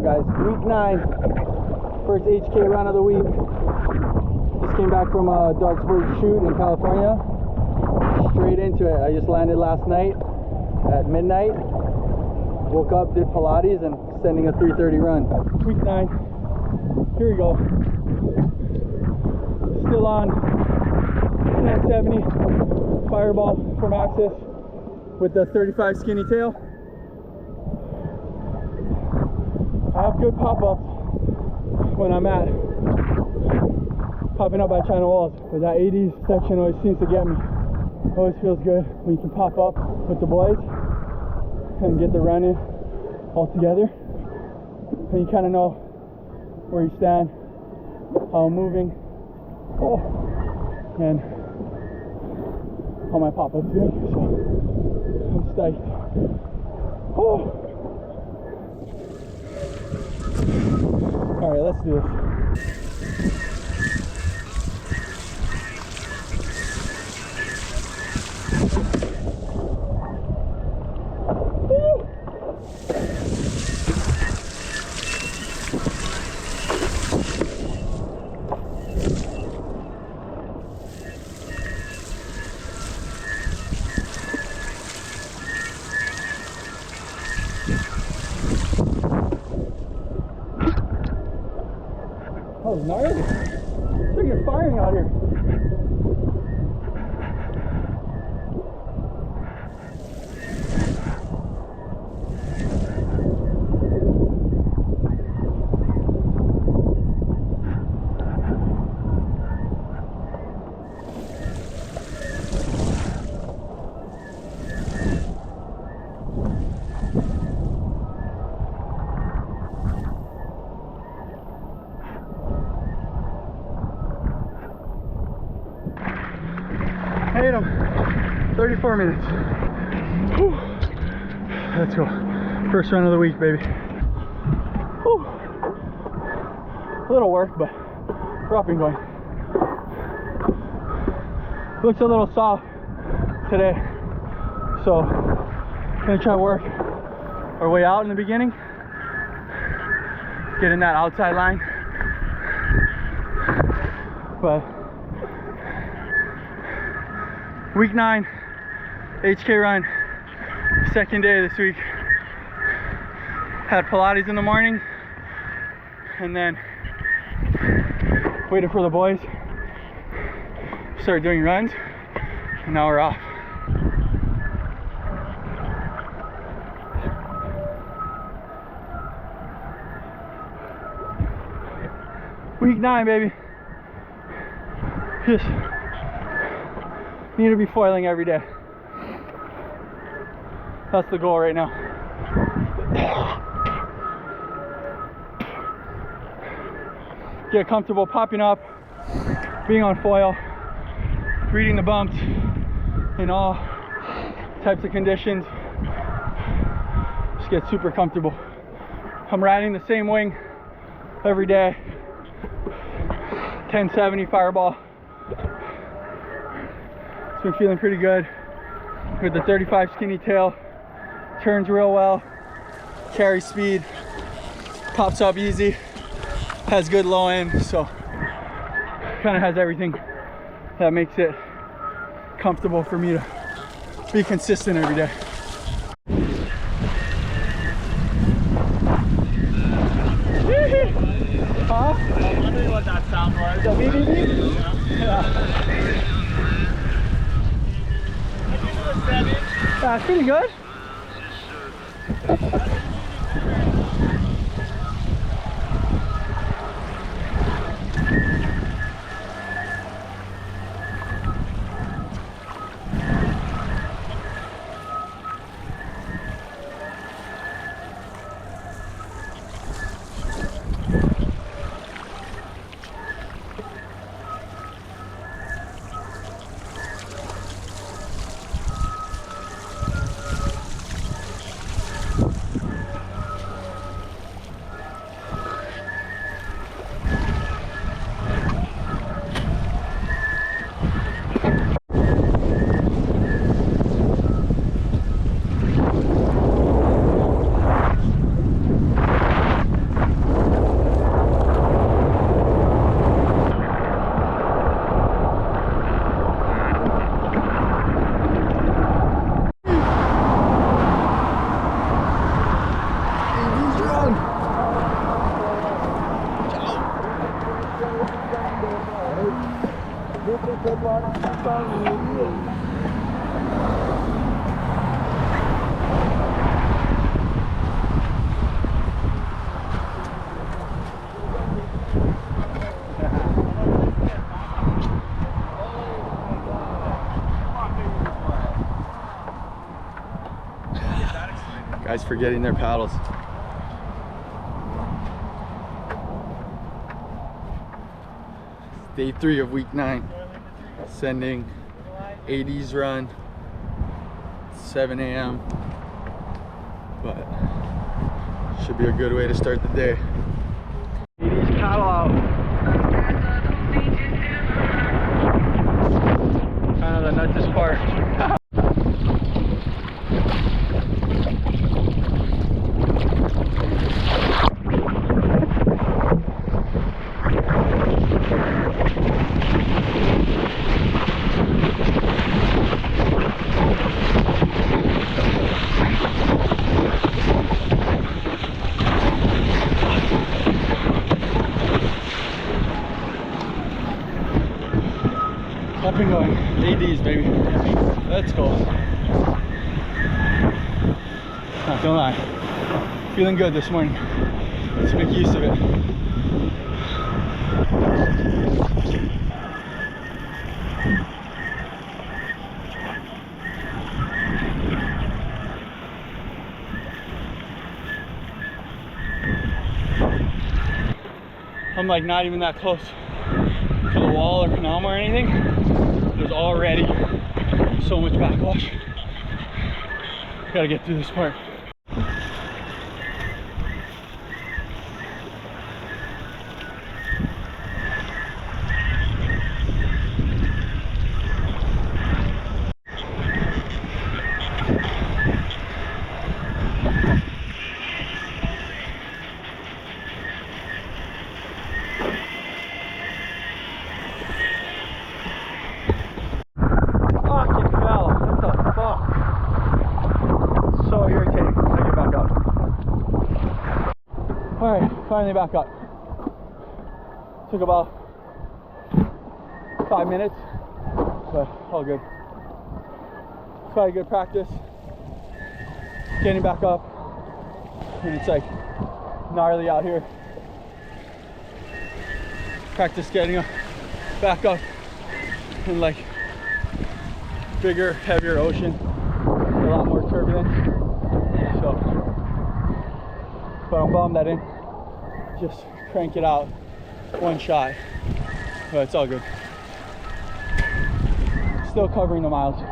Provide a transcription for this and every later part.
guys. Week 9, first HK run of the week. Just came back from a dark sports shoot in California. Straight into it. I just landed last night at midnight. Woke up, did Pilates, and sending a 3:30 run. Week 9. Here we go. Still on 1070 Fireball from Axis with the 35 skinny tail. I have good pop-ups when I'm at popping up by China walls, but that 80s section always seems to get me. Always feels good when you can pop up with the boys and get the run in all together, and you kind of know where you stand, how I'm moving, and how my pop-up's doing. So I'm stoked. All right, let's do this. Oh, gnarly. It's like you're firing out here. Hate him. 34 minutes. Whew. Let's go. First run of the week, baby. Whew. A little work, but we're up and going. Looks a little soft today, so gonna try to work our way out in the beginning. Get in that outside line, but week 9 HK run, second day this week. Had Pilates in the morning and then waited for the boys, started doing runs, and now we're off. Week 9, baby. Just need to be foiling every day. That's the goal right now. Get comfortable popping up, being on foil, reading the bumps in all types of conditions. Just get super comfortable. I'm riding the same wing every day. 1070 Fireball. Been feeling pretty good with the 35 skinny tail. Turns real well, carries speed, pops up easy, has good low end, so kind of has everything that makes it comfortable for me to be consistent every day. Huh? I'm wondering what that sound was. The beep beep beep? Yeah. That's pretty good. Guys forgetting their paddles. Day 3 of week 9. Sending 80s run, 7 a.m. But should be a good way to start the day. 80s paddle out. Kind of the nutsest part. Up and going. ADs, baby. Let's go. Not gonna lie. Feeling good this morning. Let's make use of it. I'm like not even that close to the wall or canal or anything. There's already so much backwash. Gotta get through this part. Alright, finally back up. Took about 5 minutes, but all good. It's probably good practice. Getting back up, and it's like gnarly out here. Practice getting back up in like bigger, heavier ocean, a lot more turbulence. So, but I'm bummed that didn't just crank it out one shot, but it's all good. Still covering the miles.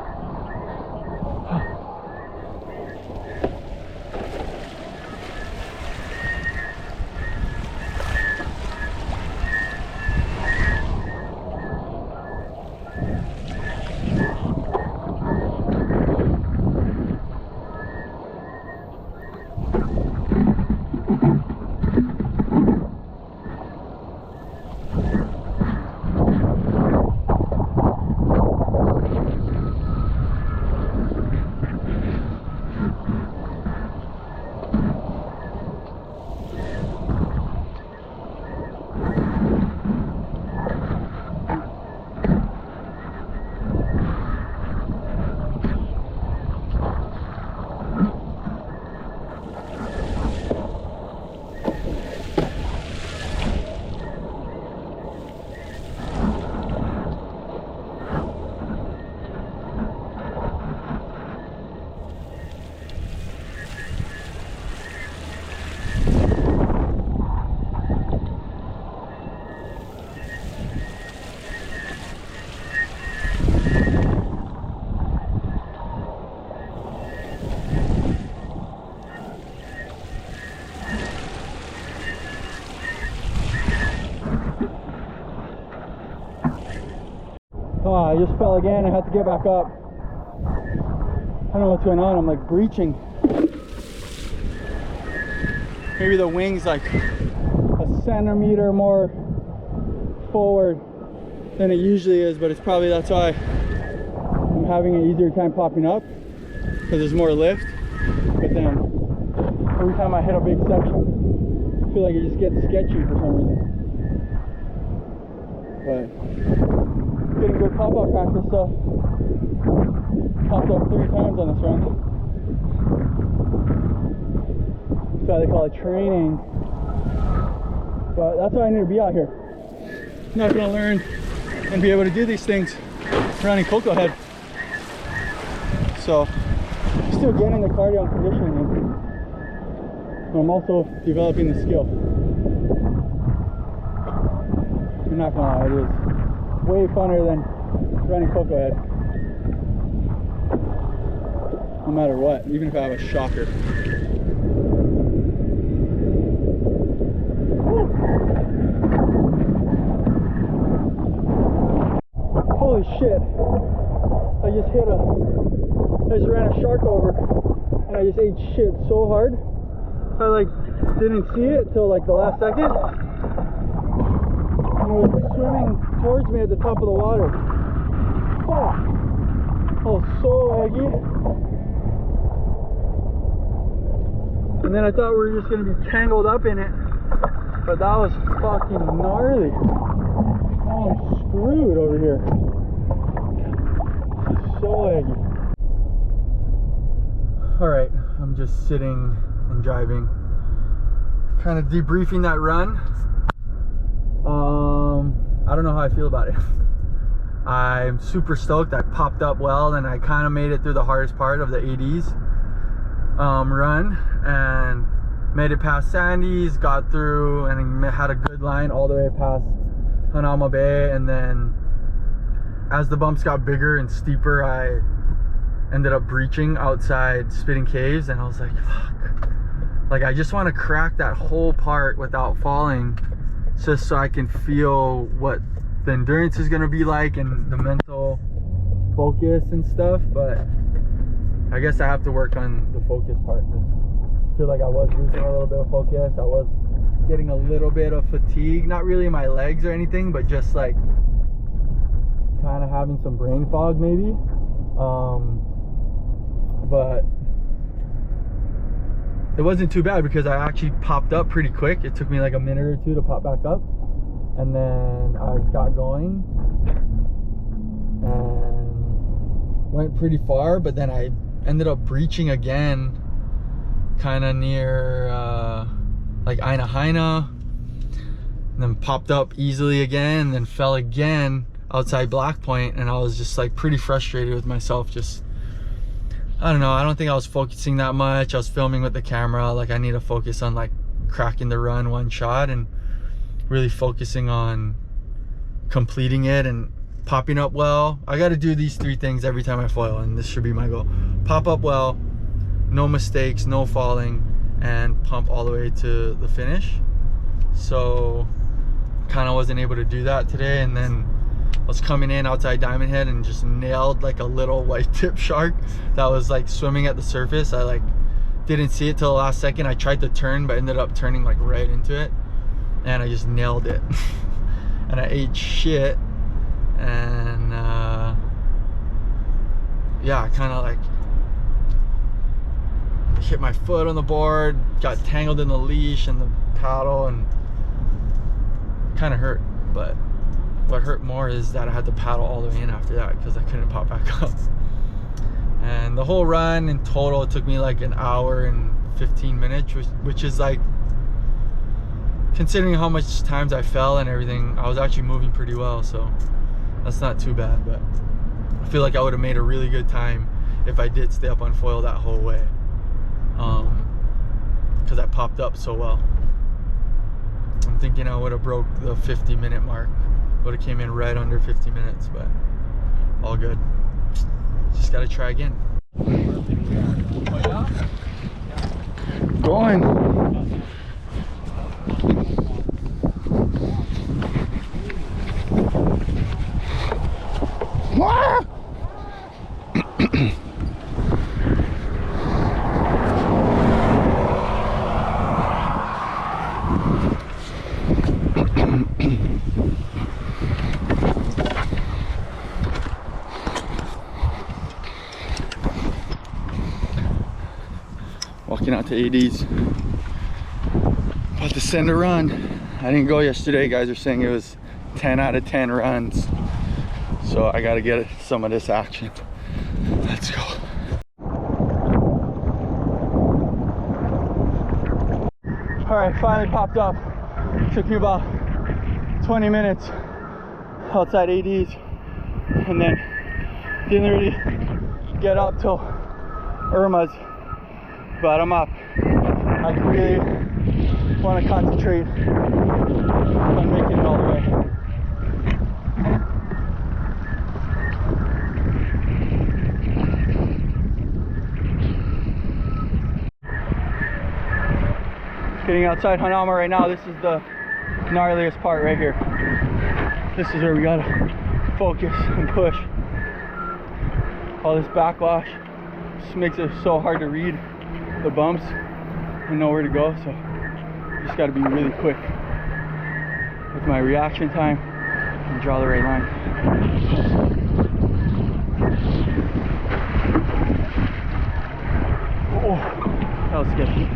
Oh, I just fell again. I had to get back up. I don't know what's going on. I'm like breaching. Maybe the wing's like a centimeter more forward than it usually is, but it's probably that's why I'm having an easier time popping up, because there's more lift. But then every time I hit a big section, I feel like it just gets sketchy for some reason. But good pop-up practice, so popped up 3 times on this run. That's why they call it training. But that's why I need to be out here. I'm not gonna learn and be able to do these things running Cocoa Head. So still getting the cardio and conditioning in. I'm also developing the skill. I'm not gonna lie, it is way funner than running Cocoa Head. No matter what, even if I have a shocker. Holy shit. I just ran a shark over and I just ate shit so hard. I like didn't see it till like the last second. And it was swimming towards me at the top of the water. Fuck. I was so eggy. And then I thought we were just gonna be tangled up in it. But that was fucking gnarly. Oh, I'm screwed over here. So eggy. Alright, I'm just sitting and driving. Kind of debriefing that run. I don't know how I feel about it. I'm super stoked. I popped up well and I kind of made it through the hardest part of the 80s run and made it past Sandy's, got through and had a good line all the way past Hanama Bay, and then as the bumps got bigger and steeper, I ended up breaching outside Spitting Caves, and I was like, fuck. Like, I just want to crack that whole part without falling, just so I can feel what the endurance is going to be like and the mental focus and stuff. But I guess I have to work on the focus part. I feel like I was losing a little bit of focus. I was getting a little bit of fatigue, not really in my legs or anything, but just like kind of having some brain fog maybe. But it wasn't too bad because I actually popped up pretty quick. It took me like a minute or two to pop back up, and then I got going and went pretty far, but then I ended up breaching again kind of near like Aina Haina, and then popped up easily again, and then fell again outside Black Point, and I was just like pretty frustrated with myself. Just, I don't know, I don't think I was focusing that much. I was filming with the camera. Like, I need to focus on like cracking the run one shot and really focusing on completing it and popping up well. I got to do these 3 things every time I foil, and this should be my goal. Pop up well, no mistakes, no falling, and pump all the way to the finish. So kind of wasn't able to do that today, and then I was coming in outside Diamond Head and just nailed like a little white tip shark that was like swimming at the surface. I like didn't see it till the last second. I tried to turn but ended up turning like right into it, and I just nailed it. And I ate shit, and yeah, I kind of like hit my foot on the board, got tangled in the leash and the paddle, and kind of hurt. But what hurt more is that I had to paddle all the way in after that because I couldn't pop back up. And the whole run in total, it took me like an hour and 15 minutes, which is like, considering how much times I fell and everything, I was actually moving pretty well, so that's not too bad. But I feel like I would have made a really good time if I did stay up on foil that whole way, because I popped up so well. I'm thinking I would have broke the 50-minute mark, would have came in right under 50 minutes, but all good. Just gotta try again. Going. Walking out to AD's. About to send a run. I didn't go yesterday. Guys are saying it was 10 out of 10 runs. So I gotta get some of this action. Let's go. All right, finally popped up. Took me about 20 minutes outside ADs, and then didn't really get up till Irma's, but I'm up. I really want to concentrate on making it all the way. Getting outside Hanama right now. This is the gnarliest part right here. This is where we gotta focus and push. All this backlash just makes it so hard to read the bumps and know where to go. So just gotta be really quick with my reaction time and draw the right line. Oh, that was sketchy.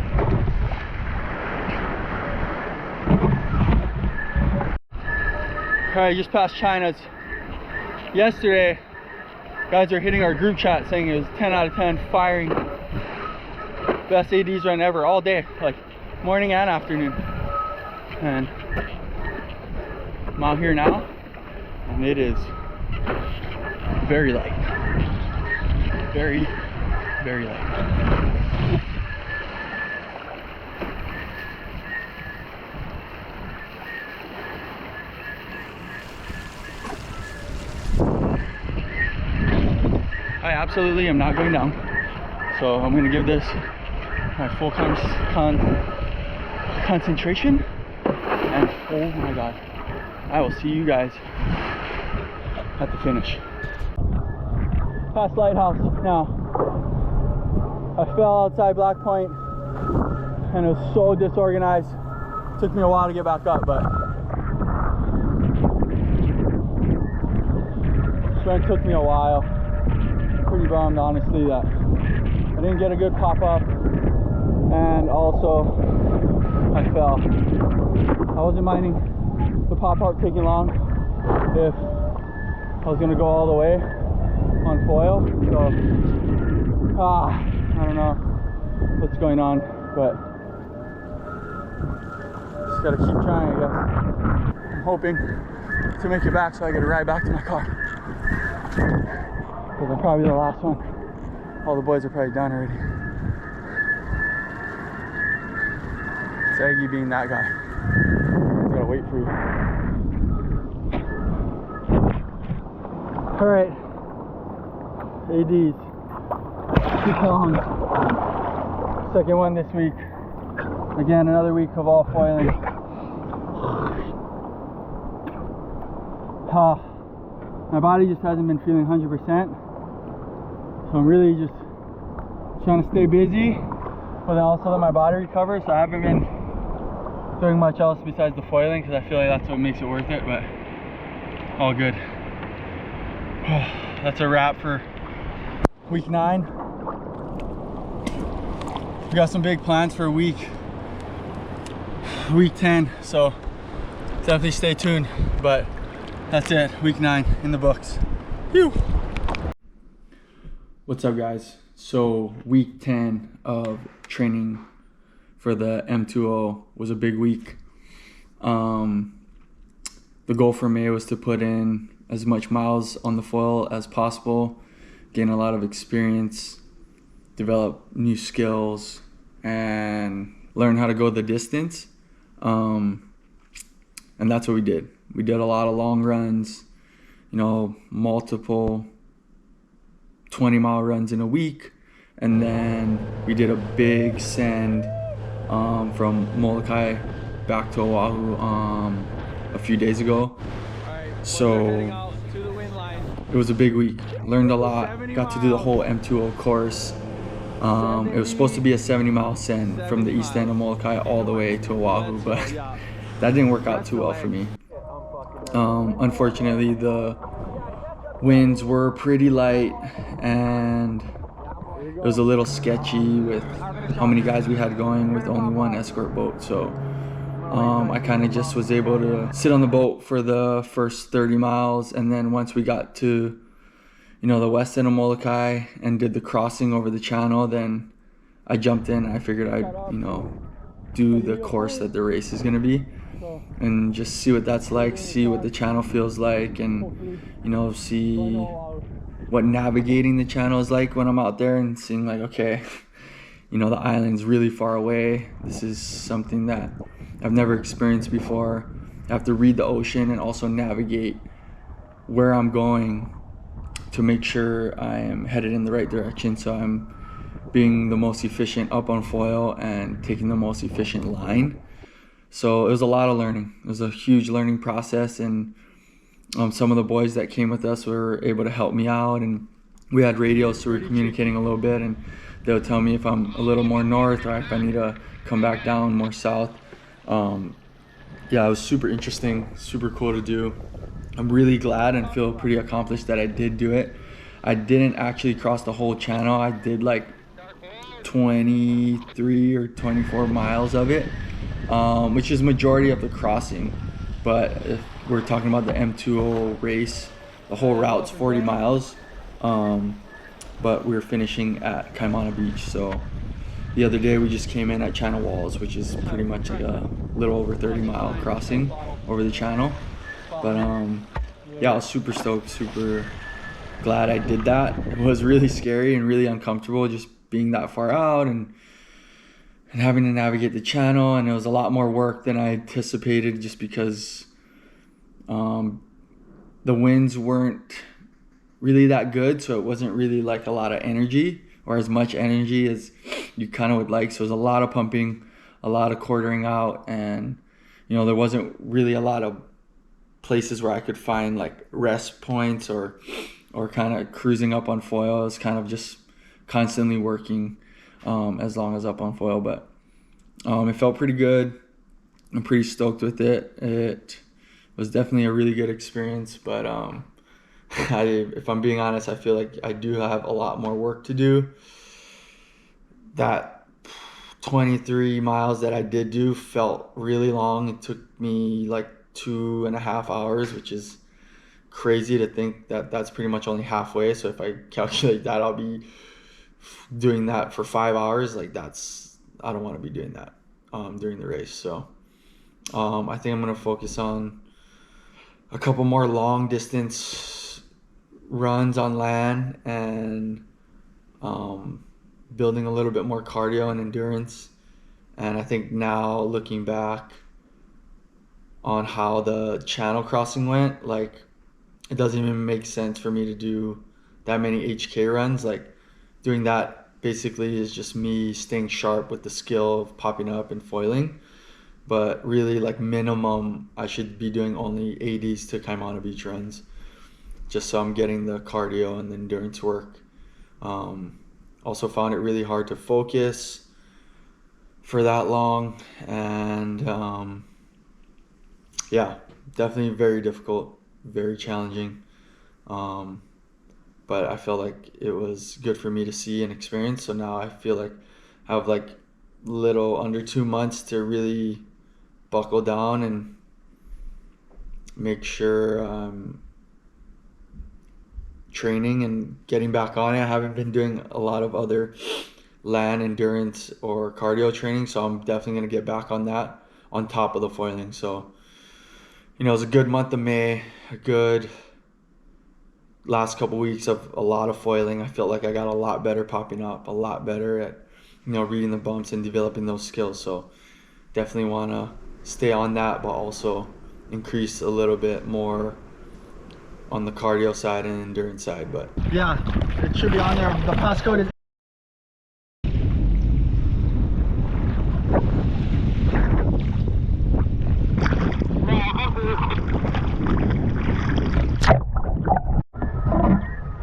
All right, just past China's. Yesterday, guys are hitting our group chat saying it was 10 out of 10 firing. Best ADs run ever, all day, like morning and afternoon. And I'm out here now, and it is very light. Very, very light. I absolutely am not going down, so I'm gonna give this my full concentration, and oh my god, I will see you guys at the finish. Past Lighthouse now. I fell outside Black Point and it was so disorganized. It took me a while to get back up, but sprint took me a while. Pretty bummed, honestly, that I didn't get a good pop up, and also I fell. I wasn't minding the pop up taking long if I was gonna go all the way on foil. So I don't know what's going on, but just gotta keep trying, I guess. I'm hoping to make it back so I get a ride back to my car, because I'm probably the last one. All the boys are probably done already. Saggy being that guy. He's gotta wait for you. Alright. ADs. Keep long. Second one this week. Again, another week of all foiling. My body just hasn't been feeling 100%. So I'm really just trying to stay busy, but then also let my body recover. So I haven't been doing much else besides the foiling, because I feel like that's what makes it worth it, but all good. That's a wrap for week 9. We got some big plans for week 10, so definitely stay tuned. But that's it, week 9 in the books. Phew. What's up, guys? So week 10 of training for the M2O was a big week. The goal for me was to put in as much miles on the foil as possible, gain a lot of experience, develop new skills, and learn how to go the distance. And that's what we did. We did a lot of long runs, you know, multiple 20-mile runs in a week, and then we did a big send from Molokai back to Oahu a few days ago. So it was a big week. Learned a lot. Got to do the whole M2O course. It was supposed to be a 70-mile send from the east end of Molokai all the way to Oahu, but that didn't work out too well for me. Unfortunately, the winds were pretty light, and it was a little sketchy with how many guys we had going with only one escort boat. So I kind of just was able to sit on the boat for the first 30 miles, and then once we got to, you know, the west end of Molokai and did the crossing over the channel, then I jumped in. I figured I'd, you know, do the course that the race is gonna be and just see what that's like, see what the channel feels like, and, you know, see what navigating the channel is like when I'm out there, and seeing like, okay, you know, the island's really far away. This is something that I've never experienced before. I have to read the ocean and also navigate where I'm going to make sure I am headed in the right direction, so I'm being the most efficient up on foil and taking the most efficient line. So it was a lot of learning. It was a huge learning process, and some of the boys that came with us were able to help me out, and we had radios, so we were communicating a little bit, and they would tell me if I'm a little more north or if I need to come back down more south. Yeah, it was super interesting, super cool to do. I'm really glad and feel pretty accomplished that I did do it. I didn't actually cross the whole channel. I did like 23 or 24 miles of it, which is majority of the crossing. But if we're talking about the M2O race, the whole route's 40 miles. But we were finishing at Kaimana Beach. So the other day we just came in at Channel Walls, which is pretty much like a little over 30-mile crossing over the channel. But yeah, I was super stoked, super glad I did that. It was really scary and really uncomfortable just being that far out and having to navigate the channel, and it was a lot more work than I anticipated just because the winds weren't really that good, so it wasn't really like a lot of energy or as much energy as you kind of would like. So it was a lot of pumping, a lot of quartering out, and you know, there wasn't really a lot of places where I could find like rest points or kind of cruising up on foil. I was kind of just constantly working as long as up on foil, but it felt pretty good. I'm pretty stoked with it. It was definitely a really good experience, but if I'm being honest, I feel like I do have a lot more work to do. That 23 miles that I did do felt really long. It took me like 2.5 hours, which is crazy to think that that's pretty much only halfway. So if I calculate that, I'll be doing that for 5 hours. Like I don't want to be doing that during the race. So I think I'm going to focus on a couple more long distance runs on land and building a little bit more cardio and endurance. And I think now, looking back on how the channel crossing went, like, it doesn't even make sense for me to do that many HK runs. Like, doing that basically is just me staying sharp with the skill of popping up and foiling. But really, like, minimum, I should be doing only 80s to Kaimana Beach runs, just so I'm getting the cardio and the endurance work. Also found it really hard to focus for that long, and yeah, definitely very difficult, very challenging. But I felt like it was good for me to see and experience. So now I feel like I have like little under 2 months to really buckle down and make sure I'm training and getting back on it. I haven't been doing a lot of other land endurance or cardio training, so I'm definitely going to get back on that on top of the foiling. So, you know, it was a good month of May, a good last couple weeks of a lot of foiling. I felt like I got a lot better popping up, a lot better at, you know, reading the bumps and developing those skills. So definitely want to stay on that, but also increase a little bit more on the cardio side and endurance side. But yeah, it should be on there. The passcode is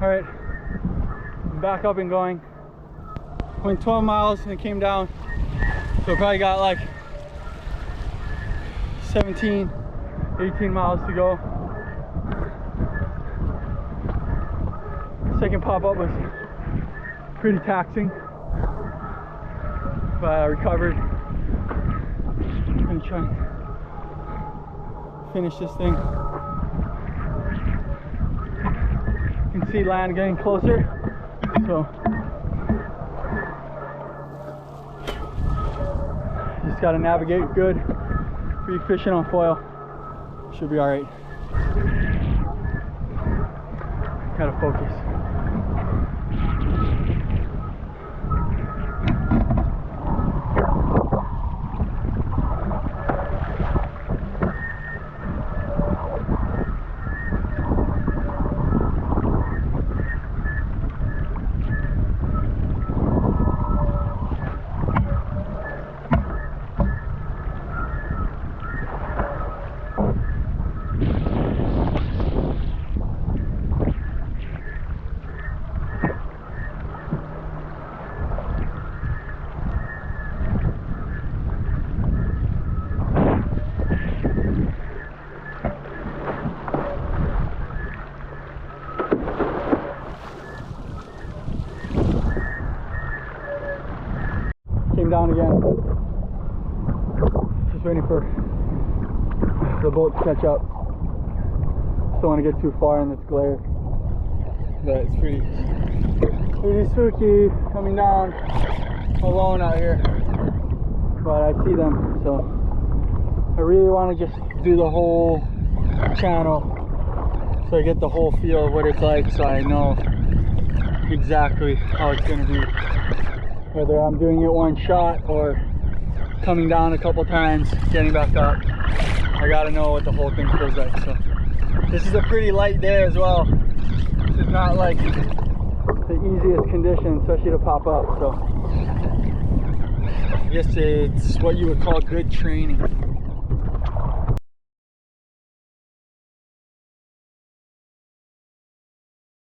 all right. I'm back up and going. Went 12 miles and it came down, so probably got like 17, 18 miles to go. Second pop-up was pretty taxing, but I recovered. I'm trying finish this thing. You can see land getting closer, so just gotta navigate good. Free fishing on foil, should be all right. Gotta focus. Down again. Just waiting for the boat to catch up. Don't want to get too far in this glare, but it's pretty spooky coming down alone out here. But I see them, so I really want to just do the whole channel so I get the whole feel of what it's like, so I know exactly how it's going to be. Whether I'm doing it one shot or coming down a couple times, getting back up, I gotta know what the whole thing feels like. So this is a pretty light day as well. This is not like the easiest condition, especially to pop up. So I guess it's what you would call good training.